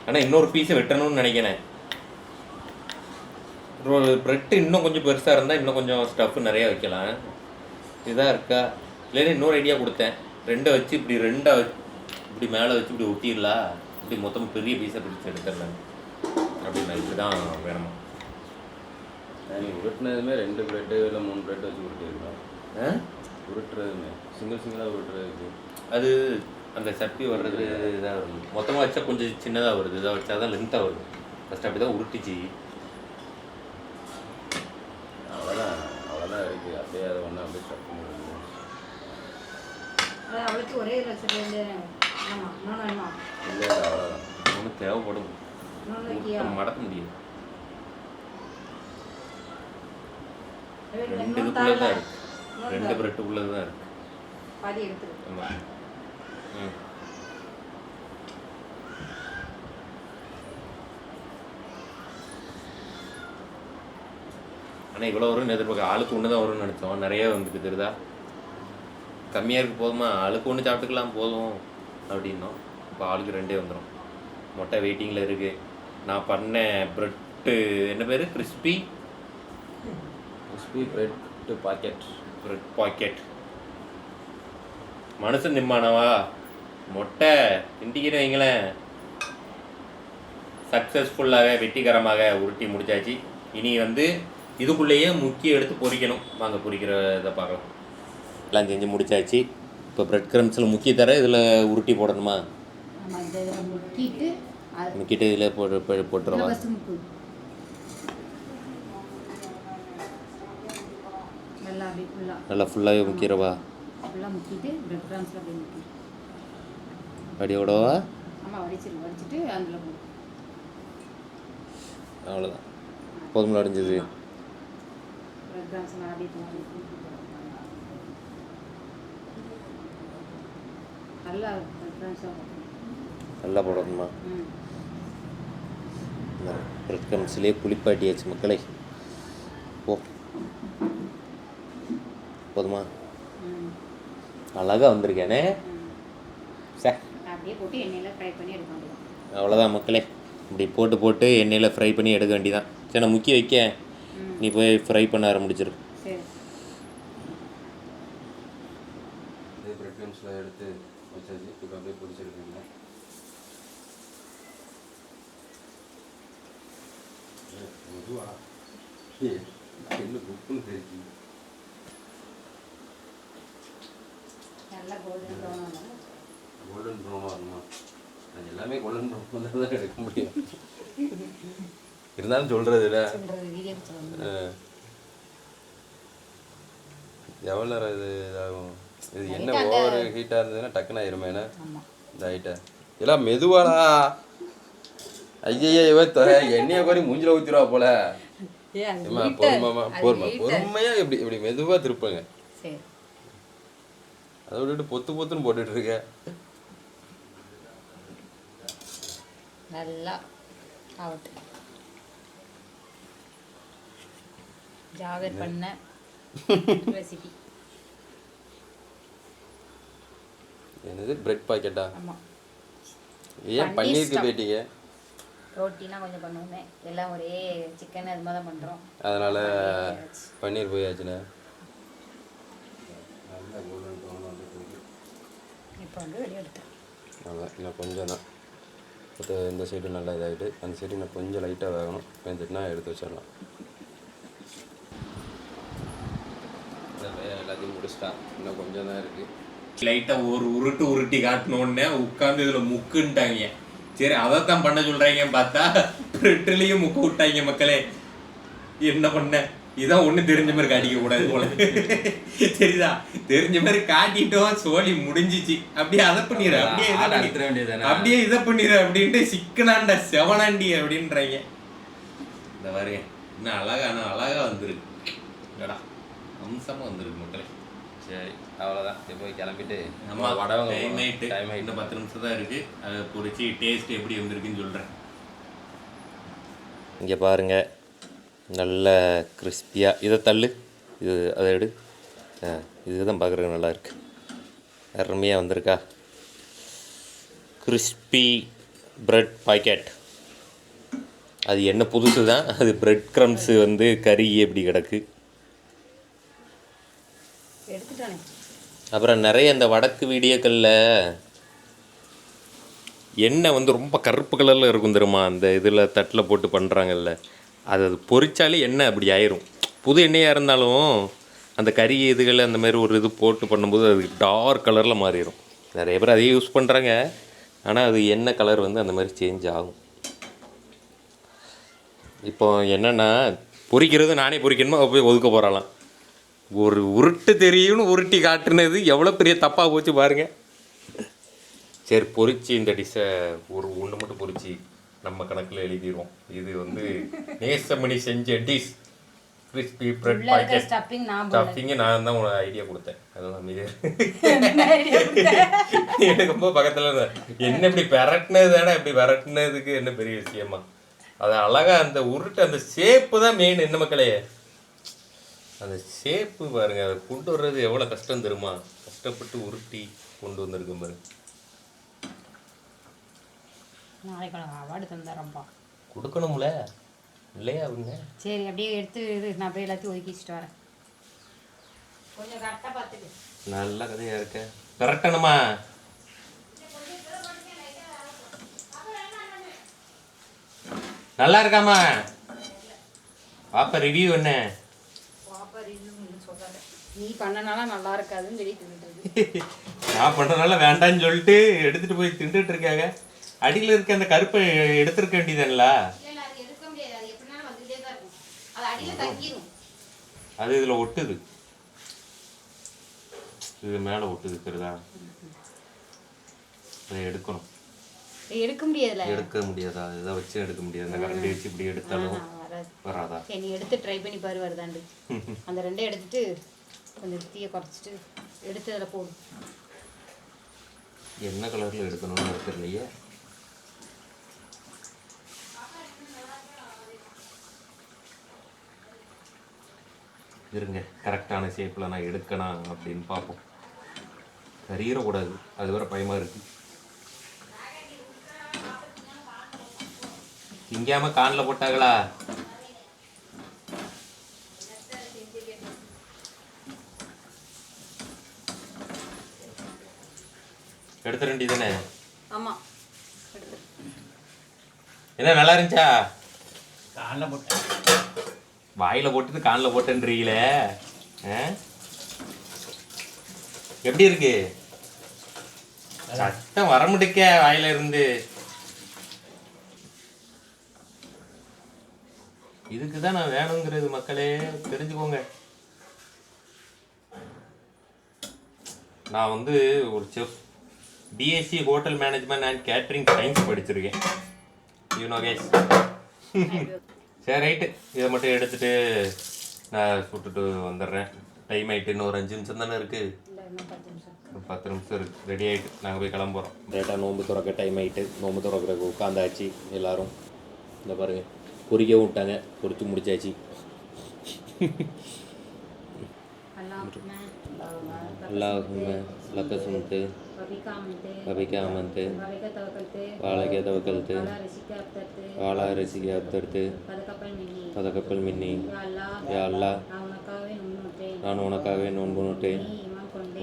ஆனால் இன்னொரு பீஸை வெட்டணும்னு நினைக்கிறேன். ப்ரெட்டு இன்னும் கொஞ்சம் பெருசாக இருந்தால் இன்னும் கொஞ்சம் ஸ்டஃப் நிறையா வைக்கலாம். இதாக இருக்கா இல்லைன்னா இன்னொரு ஐடியா கொடுத்தேன். 2 வச்சு இப்படி 2 இப்படி மேலே வச்சு இப்படி ஒட்டிடலாம், இப்படி மொத்தம் பெரிய பீஸாக பிடிச்சி எடுத்துடலாம் அப்படின்னா. இப்படி தான் வேணுமா? நீ உருட்டுனதுமே 2 பிரெட்டு இல்லை 3 பிரெட் வச்சு உருட்டிருக்கலாம். உருட்டுறதுமே சிங்கிளாக உருட்டுறதுக்கு அது அந்த சட்டி வர்றது இதாக வருது. மொத்தமாக வச்சா கொஞ்சம் சின்னதாக வருது, இதாக வச்சா தான் லென்த்தாக வருது. ஃபஸ்ட் அப்படி தான் உருட்டிச்சு. அவ்வளோதான் இருக்குது. அப்படியே அதை ஒன்று அப்படியே ஸ்டப் பண்ணி அவளுக்கு ஒரே வச்சுருக்கேன். ஆமாம், இன்னொன்று வேணுமா? இல்லை அவ்வளோதான். ஒன்றும் தேவைப்படும், மடக்க முடியும். 2 இதுக்குள்ளே தான் இருக்குது, 2 பிரெட்டுக்குள்ளே தான் இருக்குது. பாதி எடுத்துரு. ஆமாம். ஆனால் இவ்வளோ வரும்னு எதிர்பார்க்க. ஆளுக்கு 1 தான் வரும்னு நினச்சோம், நிறைய வந்துட்டு தெரியுதா. கம்மியாக இருக்குது போதுமா, ஆளுக்கு 1 சாப்பிட்டுக்கலாம் போதும் அப்படின்னோம். இப்போ ஆளுக்கு 2 வந்துடும். மொட்டை வெயிட்டிங்கில் இருக்குது. நான் பண்ண ப்ரெட்டு என்ன பேர்? Crispy bread packet. Bread packet. மனுஷன் திம்மானவா முட்டை கிண்டிக்கிட்டு வைங்களேன். சக்ஸஸ்ஃபுல்லாக வெற்றிகரமாக உருட்டி முடிச்சாச்சு. இனி வந்து இதுக்குள்ளேயே முக்கிய எடுத்து பொரிக்கணும். வாங்க பொரிக்கிற இதை பார்க்கலாம். எல்லாம் செஞ்சு முடிச்சாச்சு. இப்போ ப்ரெட் க்ரம்ஸில் முக்கிய தர இதில் உருட்டி போடணுமா? ஆமாம், இதில் முக்கிட்டு முக்கிட்டு இதில் போட்டுருவா. நல்லா அப்படியே நல்லா ஃபுல்லாகவே முக்கிரவா? ஃபுல்லாக முக்கிட்டு ப்ரெட் க்ரம்ஸில் அப்படியே முக்கிட்டு வடியோடவா? ஆமாம், வடிச்சிட்டு அதில் போடும். அவ்வளோதான், போதும் அடைஞ்சது. ப்ரெட் க்ரம்ஸ் அப்படியே போட்டு நல்லா ப்ரெட் க்ரம்ஸாக போட்டு நல்லா போடணுமா? ப்ரெட் க்ரம்ஸ்லேயே குளிப்பாட்டியாச்சு மக்களை. போதுமா? அழகாக வந்திருக்கேனே. சார் அப்படியே போட்டு எண்ணெயில் ஃப்ரை பண்ணி எடுக்க வேண்டியது. அவ்வளோதான் மக்களே, இப்படி போட்டு எண்ணெயில் ஃப்ரை பண்ணி எடுக்க வேண்டியதான். சரி, நான் முக்கிய வைக்க நீ போய் ஃப்ரை பண்ண ஆரம்பிச்சிரு. சரி, இதே ப்ரெட் க்ரம்ஸில் எடுத்து வச்சாச்சு. இப்போ அப்படியே பொரிச்சிருக்கீங்க. மெதுவா என்ன குப்புன்னு தெரியுது. நல்லா கோல்டன் ப்ரௌன் ஆகணும். கோல்டன் ப்ரௌனாக வரணுமா? அது எல்லாமே கோல்டன் ப்ரௌன் தான் எடுக்க முடியும். இருந்தாலும் சொல்கிறது இல்லை. வீடியோ சொல்லணும். எவ்வளோ நேரம் இது இதாகும்? இது என்ன ஓவர் ஹீட்டாக இருந்ததுன்னா டக்குன்னு ஆயிருமே. என்ன இந்த ஹீட்டை எல்லாம் மெதுவாடா. ஐயா எண்ணெயை கோரி மூஞ்சில் ஊற்றிடுவா போல. பொறுமையாக இப்படி மெதுவாக திருப்புங்க. அதை விட்டுட்டு பொத்துன்னு போட்டுட்டு இருக்க. நல்லா ஆகட்டும். ஜாகர் பண்ண ரெசிபி. என்னது பிரெட் பாக்கெட்டா? ஆமாம், ஏன் பன்னீருக்கு போயிட்டீங்க? ரோட்டினா கொஞ்சம் பண்ணுவோமே, எல்லாம் ஒரே சிக்கன் அது மாதிரி தான் பண்ணுறோம். அதனால் பன்னீர் போயாச்சுண்ணே. இப்போ வந்து வெளியே எடுத்தேன். அதான் இன்னும் கொஞ்சம் தான். இந்த சைடு நல்லா இதாகிட்டு, அந்த சைடு இன்னும் கொஞ்சம் லைட்டாக வேகணும். வெந்துட்டுனா எடுத்து வச்சிடலாம். எல்லாத்தையும் முடிச்சிட்டான். இன்னும் கொஞ்சம் தான் இருக்குது. லைட்டாக ஒரு உருட்டி காட்டினோடனே உட்காந்து இதில் முக்குன்ட்டாங்க. சரி, அதைத்தான் பண்ண சொல்கிறாங்கன்னு பார்த்தா ப்ரெட்லேயும் முக்கு விட்டாங்க மக்களே. என்ன பண்ண? இதான் ஒன்று தெரிஞ்ச மாதிரி காட்டிக்கக்கூடாது போல. சரிதா, தெரிஞ்ச மாதிரி காட்டிட்டோம், சோழி முடிஞ்சிச்சு. அப்படியே அதை பண்ணிடு, அப்படியே இதை பண்ணிடு அப்படின்ட்டு சிக்கனாண்டா செவனாண்டி அப்படின்றாங்க. இந்த பாருங்க, இன்னும் அழகா வந்துருக்கு. இல்லடா, அம்சமாக வந்துருக்கு மக்களே. சரி, அவ்வளோதான். இப்போ கிளம்பிட்டு நம்ம வடவங்க டைம் இன்னும் 10 நிமிஷம் தான் இருக்குது. அதை பொரிச்சு டேஸ்ட் எப்படி வந்திருக்குன்னு சொல்கிறேன். இங்கே பாருங்கள், நல்ல கிறிஸ்பியாக. இதை தள்ளு, இது அதை எடு. இதுதான் பார்க்குறதுக்கு நல்லா இருக்கு. அருமையாக வந்திருக்கா கிறிஸ்பி ப்ரெட் பாக்கெட். அது என்ன புதுசு தான், அது ப்ரெட் க்ரம்ஸு வந்து கறி எப்படி கிடக்கு. எடுத்துட்டானே. அப்புறம் நிறைய இந்த வடக்கு வீடியோக்களில் எண்ணெய் வந்து ரொம்ப கருப்பு கலரில் இருக்கும் தெரியுமா, அந்த இதில் தட்டில் போட்டு பண்ணுறாங்கல்ல, அது பொரிச்சாலே எண்ணெய் அப்படி ஆயிரும். புது எண்ணெயாக இருந்தாலும் அந்த கறி இதுகள் அந்த மாதிரி ஒரு இது போட்டு பண்ணும்போது அது டார்க் கலரில் மாறிடும். நிறைய பேர் அதையே யூஸ் பண்ணுறாங்க. ஆனால் அது எண்ணெய் கலர் வந்து அந்த மாதிரி சேஞ்ச் ஆகும். இப்போ என்னென்னா, பொரிக்கிறது நானே பொரிக்கணுமா போய் ஒதுக்க போகிறாலாம். ஒரு உருட்டு தெரியும்னு உருட்டி காட்டுனது எவ்வளோ பெரிய தப்பாக போச்சு பாருங்கள். சரி, பொரிச்சு இந்த டிஷ்ஷை ஒன்று மட்டும் பொரிச்சு நம்ம கணக்கில் எழுதிடுவோம். இது வந்து நேசமணி செஞ்ச டிஷ் கிறிஸ்பி ப்ரெட் பாக்கெட். ஸ்டஃபிங்கு நான் தான் உனக்கு ஐடியா கொடுத்தேன். அதெல்லாம் மீது எடுக்கும்போது பக்கத்தில் என்ன இப்படி விரட்டினது தானே, இப்படி விரட்டினதுக்கு என்ன பெரிய விஷயமா. அது அழகாக அந்த உருட்டு அந்த ஷேப்பு தான் மெயின். என்ன மக்களே, அந்த ஷேப்பு பாருங்கள், அதை கொண்டு வர்றது எவ்வளோ கஷ்டம் தெரியுமா. கஷ்டப்பட்டு உருட்டி கொண்டு வந்திருக்கு பாரு. நாளைக்கு அவார்டு தந்துடுறோம்ப்பா. கொடுக்கணும்ல இல்லையா அவங்க? சரி, அப்படியே எடுத்து நான் அப்படியே எல்லாத்தையும் ஒதுக்கி வச்சுட்டு வரேன். கொஞ்சம் கரெக்டாக பார்த்துட்டு. நல்ல கதையாக இருக்க. கரெக்டானுமா நல்லா இருக்காமா பாப்பா ரிவ்யூ என்ன? பாப்பா ரிவ்யூ சொல்றாங்க நீ பண்ணனால நல்லா இருக்காதுன்னு சொல்லி தின்னுட்டு நான் பண்றதுனால வேண்டாம்னு சொல்லிட்டு எடுத்துட்டு போய் தின்னுட்டு இருக்காங்க. அடியில் இருக்க அந்த கருப்பை எடுத்துருக்க வேண்டியதுல அது எடுக்க முடியாது. அது எப்படினாலும் வந்துட்டே தான் இருக்கும். அது அடியில தங்கிரும். அது இதுல ஒட்டுது. இது மேல ஒட்டுது தெரியுதா? அதை எடுக்கணும். எடுக்க முடியாதுல. எடுக்க முடியாதா? இதை வச்சு எடுக்க முடியாது. இந்த கரண்டி வச்சு இப்படி எடுத்தாலும் வராதா? சரி நீ எடுத்து ட்ரை பண்ணி பாரு வருதாண்டு. அந்த ரெண்டே எடுத்துட்டு கொஞ்சம் தீயை குறைச்சிட்டு எடுத்து அதில் போடு. என்ன கலர்ல எடுக்கணும்னு தெரியலையே. இருங்க கரெக்டான ஷேப்பில் நான் எடுக்கணும் அப்படின்னு பார்ப்போம். கறியிடக்கூடாது, அது வேற பயமாக இருக்கு. திங்காம காணில் போட்டாங்களா? எடுத்துட வேண்டியதானே? ஆமாம் என்ன நல்லா இருந்துச்சா? காலைல போட்டேன். வாயில போட்டுட்டு காணில் போட்டேன்றீங்களே, எப்படி இருக்கு? சத்தம் வர முடிக்க வாயில இருந்து. இதுக்கு தான் நான் வேணுங்கிறது மக்களே, தெரிஞ்சுக்கோங்க. நான் வந்து ஒரு chef, B Sc hotel management and catering science படிச்சிருக்கேன். You know guys. சரி ரைட்டு, இதை மட்டும் எடுத்துட்டு நான் சுட்டுட்டு வந்துடுறேன். டைம் ஆகிட்டு இன்னும் ஒரு 5 நிமிஷம் தானே இருக்குது. ஒரு 10 நிமிஷம் இருக்குது. ரெடி ஆகிட்டு நாங்கள் போய் கிளம்புறோம். டேட்டா நோன்பு திறக்க டைம் ஆகிட்டு நோன்பு திறக்கிறதுக்கு உட்காந்தாச்சு எல்லோரும். இந்த பாருங்கள் பொறிக்கவும் விட்டாங்க, பொறிச்சு முடிச்சாச்சு. அல்லாஹும்ம லக்க சும்து வபிக ஆமன்து வாழைக்க தவக்கல்து வாழா ரிசிக்க அப்தர்த்து பதக்கப்பல் மின்னி. யா அல்லாஹ், நான் உனக்காகவே நோன்பு நோட்டேன்,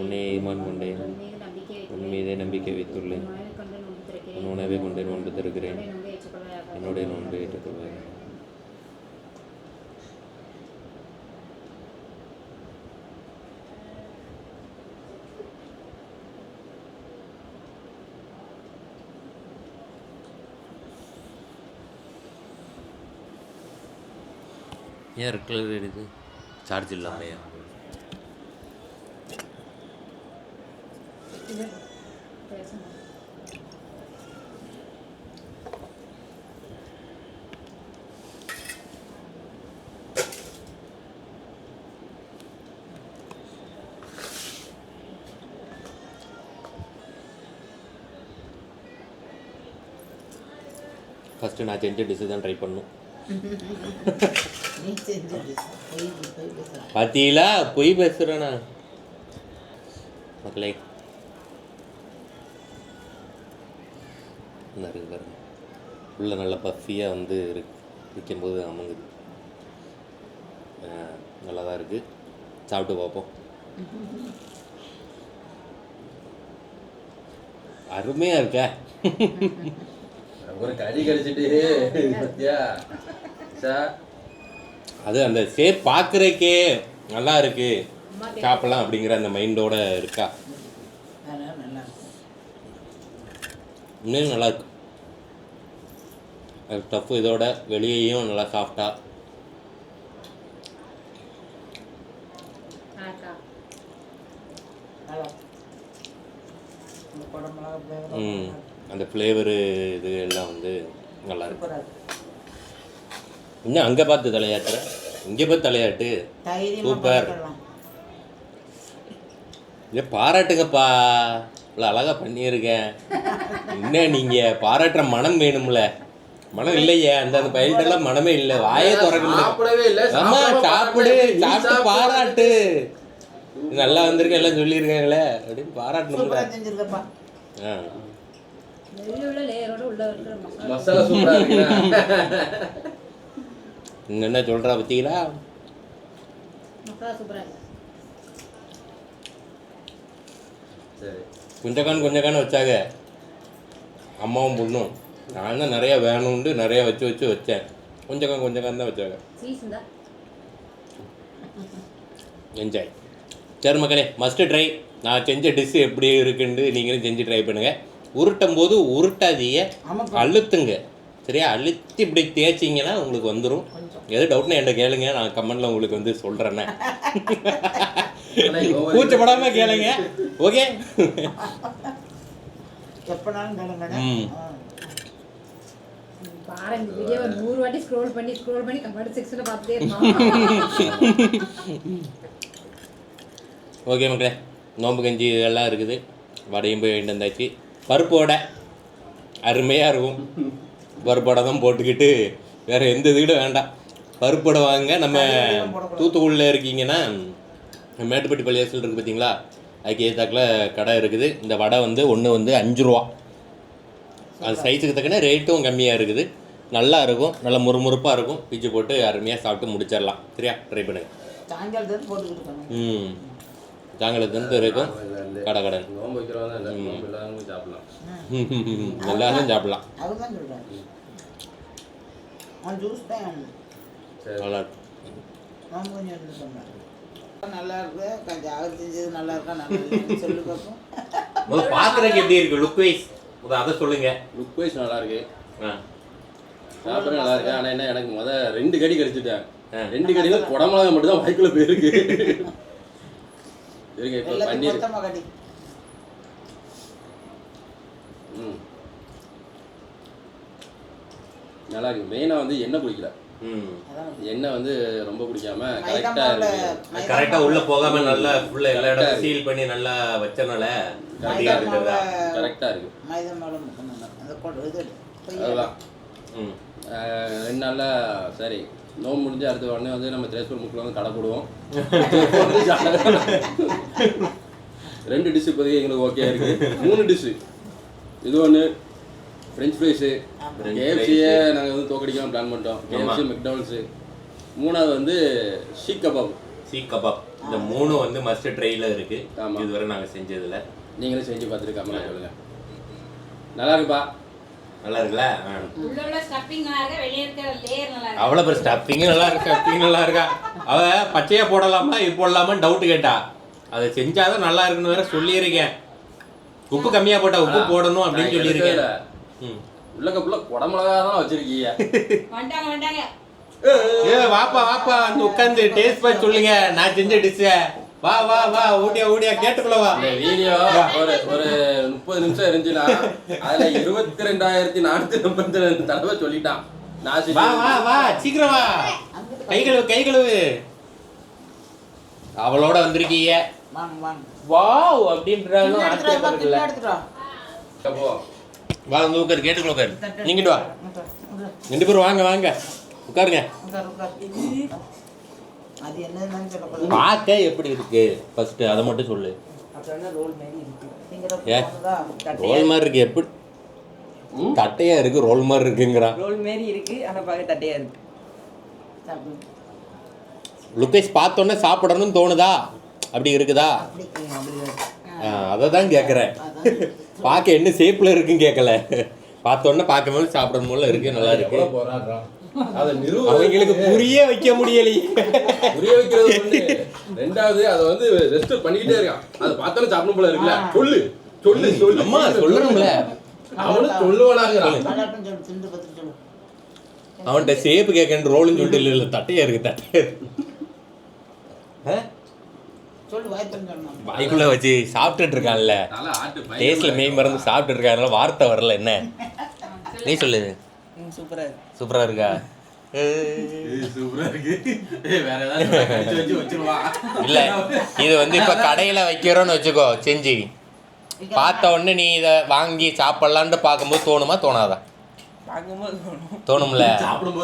உன்னை ஈமான் கொண்டேன், உன் மீதே நம்பிக்கை வைத்துள்ளேன், உன் உணவை கொண்டு நோன்பு தருகிறேன், என்னுடைய நோன்பை ஏற்றுக்கொள்வேன். ஏன் ரெட் கலர் இருக்குது? சார்ஜ் இல்லாமையா? ஃபஸ்ட்டு நான் செஞ்ச டிஷ்ஷு தான் ட்ரை பண்ணும். பார்த்தீங்களா, பொய் பேசுகிறேண்ணா மக்களே. இருக்கு பாருங்க, உள்ள நல்லா பஃபியாக வந்து விற்கும்போது அமங்குது. நல்லா தான் இருக்குது. சாப்பிட்டு பார்ப்போம். அருமையாக இருக்கா? ஒரு கறி கடிச்சிட்டு பத்தியா அது அந்த ஷேப் பார்க்குறக்கே நல்லா இருக்கு, சாப்பிடலாம் அப்படிங்கிற அந்த மைண்டோட இருக்கா. இன்னும் நல்லா இருக்கு. அது டஃப்பு, இதோட வெளியேயும் நல்லா சாஃப்டாக. அந்த ஃப்ளேவரு இது எல்லாம் வந்து நல்லா இருக்கு. இன்னும் அங்கே பார்த்து தலையாட்டுற, இங்கே பார்த்து தலையாட்டு. சூப்பர். இல்லை பாராட்டுங்கப்பா, இவ்வளோ அழகாக பண்ணியிருக்கேன். இன்னும் நீங்கள் பாராட்டுற மனம் வேணும்ல. மனம் இல்லையே, அந்த பயில்ட்டெல்லாம் மனமே இல்லை. வாயே திறக்கல. ஆமா, சாப்பிடு, சாப்பிட்டு பாராட்டு. நல்லா வந்திருக்க எல்லாம் சொல்லியிருக்காங்களே அப்படின்னு பாராட்டணும்ல. மசாலா சூப்பரா இருக்குடா. என்ன சொல்கிறா பார்த்தீங்களா? சரி, கொஞ்சம் கான் வச்சாங்க அம்மாவும் பொண்ணும். நான் தான் நிறையா வேணும்னு நிறையா வச்சேன். கொஞ்சம் தான் வச்சாங்க. சீசன் தான். என்ஜாய். சரி மக்களே, மஸ்ட் ட்ரை. நான் செஞ்ச டிஷ் எப்படி இருக்குன்னு நீங்களும் செஞ்சு ட்ரை பண்ணுங்கள். உருட்டும் போது உருட்டாதீங்க, அழுத்துங்க. சரியா? அழுத்தி இப்படி தேய்ச்சிங்கன்னா உங்களுக்கு வந்துடும். எது டவுட்னா என்கிட்ட கேளுங்க, நான் கமெண்ட்டில் உங்களுக்கு வந்து சொல்கிறேன்னே. கூச்சப்படாமல் கேளுங்க. ஓகே? பாரு இந்த வீடியோவை 100 வாட்டி ஸ்க்ரோல் பண்ணி கமெண்ட் செக்ஷன்ல பார்த்துட்டே இருப்பான். ஓகே மக்களே, நோம்பு கஞ்சி இதெல்லாம் இருக்குது. வடையும் போய் வாங்கிட்டு வந்தாச்சு. பருப்பு வடை அருமையாக இருக்கும். பருப்பு வடை தான் போட்டுக்கிட்டு வேறு எந்த இது கூட வேண்டாம். பருப்பு வடை வாங்க. நம்ம தூத்துக்குடியில் இருக்கீங்கன்னா மேட்டுப்பட்டி பள்ளியாசல் இருக்குது பார்த்தீங்களா, அதுக்கு ஏற்றாக்கில் கடை இருக்குது. இந்த வடை வந்து ஒன்று வந்து 5 ரூபா. அது சைஸுக்கு தக்கன ரேட்டும் கம்மியாக இருக்குது. நல்லா இருக்கும், நல்லா முறுமுறுப்பாக இருக்கும். பிச்சு போட்டு அருமையாக சாப்பிட்டு முடிச்சிடலாம். சரியா? ட்ரை பண்ணுங்கள். சாயங்காலத்துக்கு போட்டுக்கிட்டு சாயங்காலத்துலேருந்து இருக்கும் கடை. நோம்பு வைக்கிறவங்க நோம்பு எல்லாரும் சாப்பிடலாம். எல்லாரும் சாப்பிடலாம். அதுதான் சொல்கிறேன். ஜூஸ் தான் நல்லா இருக்கும். நோம்பு கொஞ்சம் எடுத்து சொன்னேன். நல்லா இருக்கு. கொஞ்சம் அவர் செஞ்சது நல்லா இருக்கா, நல்லா சொல்லி பார்ப்போம். முதல்ல பார்க்குறதுக்கு எப்படி இருக்குது லுக் வைஸ்? அதை சொல்லுங்க. லுக் வைஸ் நல்லா இருக்கு, சாப்பிட நல்லா இருக்கு. ஆனால் என்ன, எனக்கு 2 கடி கடிச்சிட்டேன். 2 கடியில் குடமிளகா மட்டும் தான் வாய்க்குள்ள போயிருக்கு. இருக்கு இப்போ பன்னீர். நல்லா இருக்கு. மெயினாக வந்து எண்ணெய் குடிக்கல. எண்ணெய் வந்து ரொம்ப பிடிக்காம கரெக்டாக உள்ளே போகாமல் நல்லா ஃபுல்லாக எல்லா இடத்தையும் சீல் பண்ணி நல்லா வச்சனால கரெக்டாக இருக்கு. அதுதான் 2 நாளில் சரி நோம்பு முடிஞ்சு அடுத்த உடனே வந்து நம்ம திரேஸ்பூர் முக்கில் வந்து கடை போடுவோம். 2 டிஷ்ஷு இப்போதைக்கு எங்களுக்கு ஓகே இருக்கு. 3 டிஷ்ஷு. இது ஒன்று ஃப்ரெஞ்ச் ஃப்ரைஸு, கேஎஃப்சியை நாங்கள் வந்து தோக்கடிக்கலாம் பிளான் பண்ணிட்டோம். கேஎஃப்சி, மெக்டானல்ஸு. 3வது வந்து சீக் கபாப். இந்த 3 வந்து மஸ்ட் ட்ரையில் இருக்குது. ஆமாம், இதுவரை நாங்கள் செஞ்சதில்லை. நீங்களும் செஞ்சு பார்த்துருக்காம சொல்லுங்கள். நல்லா இருக்குப்பா. நல்லா இருக்குல்ல? அவ்வளோ அவ்வளோ பேர் ஸ்டஃபிங்கும் நல்லா இருக்கு, ஸ்டஃபிங் நல்லா இருக்கா. அவள் பச்சையாக போடலாமா இது போடலாமான்னு டவுட்டு கேட்டா. அதை செஞ்சாதான் நல்லா இருக்குன்னு வேற சொல்லியிருக்கேன். உப்பு கம்மியாக போட்டா உப்பு போடணும் அப்படின்னு சொல்லியிருக்கேன். உள்ளக்க ஃபுல்லாக குடமிளகா தான் வச்சிருக்கீங்க. வாப்பா வந்து உட்காந்து டேஸ்ட் பண்ணி சொல்லுங்க நான் செஞ்ச டிஷ்ஷை. வா ஊடியா கேட்டுக்கொள்ளவா. இந்த வீடியோ ஒரு 30 நிமிஷம் இருந்துச்சுன்னா அதுல 22,452 தடவை சொல்லிட்டான். வா சீக்கிரம் வா. கை கழுவு. அவளோட வந்திருக்கீங்க. வாவ் அப்படின்றாலும் ஆச்சரியப்படுறதுல. வா வந்து உட்காரு, கேட்டுக்கோ உட்காரு. நீங்கிட்டு வா, 2 பேரும் வாங்க உட்காருங்க. பார்க்க எப்படி இருக்கு ஃபர்ஸ்ட் அதை மட்டும் சொல்லு. ரோல் மாதிரி இருக்கு. எப்படி தட்டையா இருக்கு? ரோல் மாதிரி இருக்குங்கிறான். ரோல் மாதிரி இருக்கு, ஆனா பார்க்க தட்டையா இருக்கு. லுக்கேஷ் பார்த்தோன்னே சாப்பிடணும்னு தோணுதா? அப்படி இருக்குதா? அதை தான் கேட்குறேன். பார்க்க என்ன ஷேப்பில் இருக்குன்னு கேட்கல. பார்த்தோன்னே பார்க்கும்போது சாப்பிடணும் போல இருக்கு. நல்லா இருக்கு. அவங்களுக்கு புரிய வைக்க முடியலையே. புரிய வைக்கிறது ஒண்ணு, 2வது அதை வந்து ரெஸ்ட் பண்ணிக்கிட்டே இருக்கான். அதை பார்த்தாலும் சாப்பிடும் போல இருக்குல்ல. சொல்லு அம்மா சொல்லணும்ல. அவனும் சொல்லுவானாங்க. அவன்கிட்ட ஷேப்பு கேட்கணும் ரோலுன்னு சொல்லிட்டு இல்லை தட்டையா இருக்கு. வாய்க்குள்ள வச்சு சாப்பிட்டுட்டு இருக்கான்ல, டேஸ்ட்ல மெய் மறந்து சாப்பிட்டு இருக்கான். வார்த்தை வரல. என்ன நீ சொல்லு. சூப்பரா இருக்கா? இல்ல இது வந்து இப்ப கடையில வைக்கிறோன்னு வச்சுக்கோ, செஞ்சு பார்த்த உடனே நீ இதை வாங்கி சாப்பிடலான்னு பார்க்கும்போது தோணுமா தோணாதா? தோணும்ல.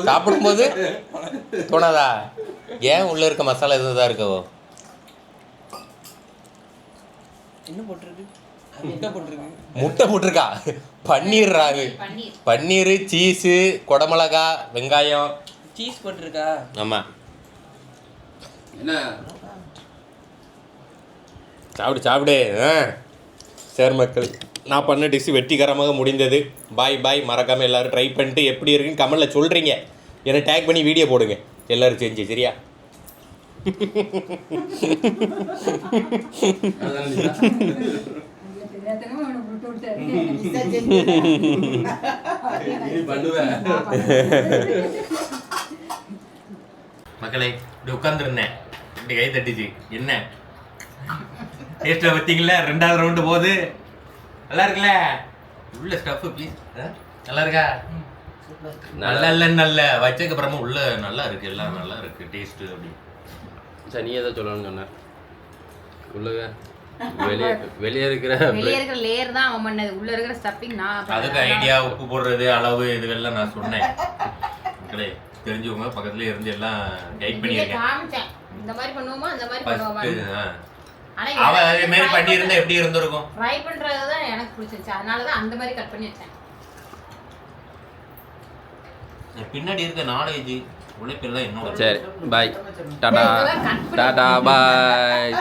சாப்பிடும்போது தோணாதா? ஏன் உள்ள இருக்க மசாலா இதுதான் இருக்கோ? முட்டை போட்டிருக்கா, பன்னீர், சீஸு, குடமிளகா, வெங்காயம், சீஸ் போட்டிருக்கா. ஆமா. என்ன சாப்பிடு. சரி மக்கள், நான் பண்ண டிஷ் வெற்றிகரமாக முடிந்தது. பாய் பாய். மறக்காமல் எல்லோரும் ட்ரை பண்ணிட்டு எப்படி இருக்குன்னு கமெண்டில் சொல்கிறீங்க. என்னை டேக் பண்ணி வீடியோ போடுங்க எல்லோரும் செஞ்சு. சரியா? மக்களே இப்படி உட்காந்துருந்தேன், இப்படி கை தட்டிச்சு. என்ன டேஸ்ட்டில் பார்த்தீங்களா? 2வது ரவுண்டு போகுது. நல்லா இருக்குல்ல? உள்ள ஸ்டஃப் ப்ளீஸ். நல்லா இருக்கா? நல்லா இல்லைன்னு நல்ல வச்சதுக்கு அப்புறமா உள்ள நல்லா இருக்கு, எல்லாம் நல்லா இருக்கு டேஸ்ட்டு. அப்படி சரி, நீ எதாவது சொல்லணும்னு சொன்ன. உள்ளக வெளியே இருக்கிற லேயர் தான் அவன் பண்ணது. உள்ள இருக்கிற ஸ்டஃபிங் நான் அதுக்கு ஐடியா, உப்பு போடுறது, அளவு, இதுவெல்லாம் நான் சொன்னேன். மக்களே தெரிஞ்சவங்க பக்கத்துல இருந்து எல்லாம் கைட் பண்ணியிருக்கேன். காமிச்சேன். இந்த மாதிரி பண்ணுவோமா, அந்த மாதிரி பண்ணுவோமா. அவ அதே மாதிரி பண்ணியிருந்தா எப்படி இருந்திருக்கும்? ட்ரை பண்றது தான் எனக்கு பிடிச்சிருச்சு. அதனால தான் அந்த மாதிரி கட் பண்ணி வச்சேன். பின்னாடி இருக்க நாலேஜ் உழைப்பெல்லாம் என்னோட. சரி, பாய், டாடா டாடா பாய்.